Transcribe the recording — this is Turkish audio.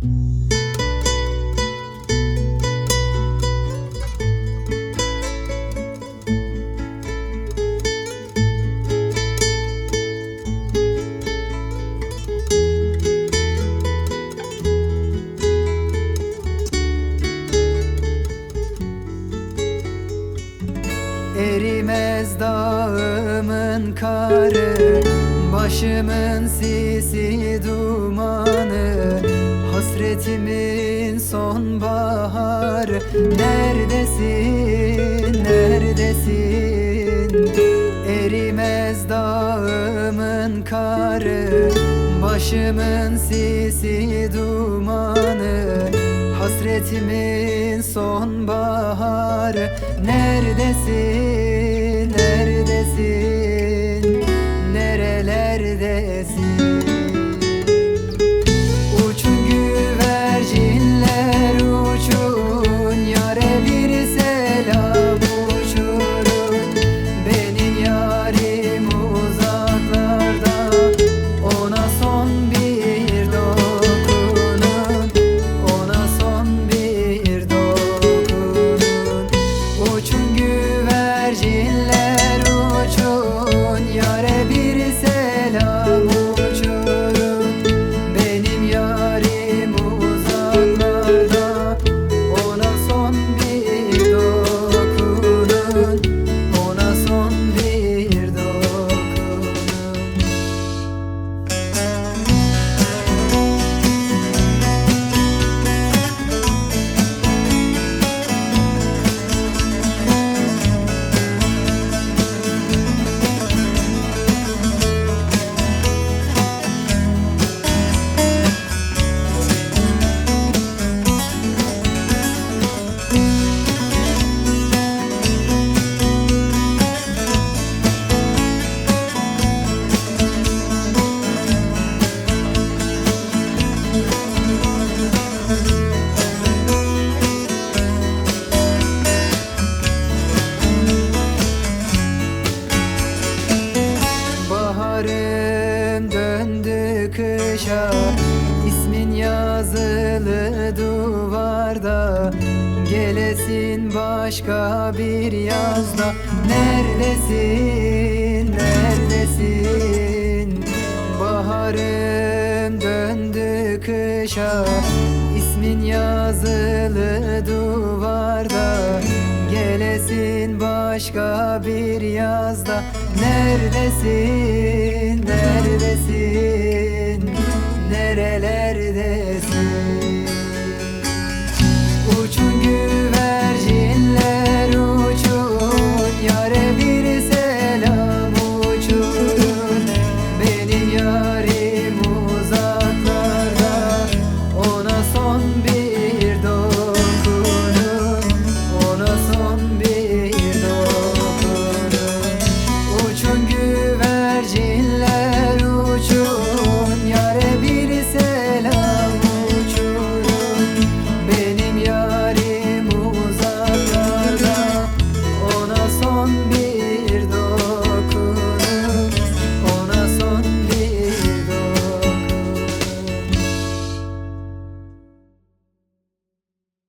Erimez dağımın karı, başımın sisi dumanı, hasretimin sonbaharı. Neredesin, neredesin? Erimez dağımın karı, başımın sisi dumanı, hasretimin sonbaharı. Neredesin, neredesin, nerelerdesin? Uçun güvercinler uçun, yâre bir selam uçurun. Benim yarim uzaklarda, ona son bir dokunun, ona son bir dokunun. Uçun güvercinler uçun, yâre bir selam uçurun. Benim yarim uzaklarda, ona son bir dokunun, ona son bir dokunun. Baharım döndü kışa, ismin yazılı duvarda. Gelesin başka bir yazda. Neredesin, neredesin? Baharım döndü kışa, ismin yazılı duvarda. Gelesin başka bir yazda. Neredesin, neredesin, nerelerde?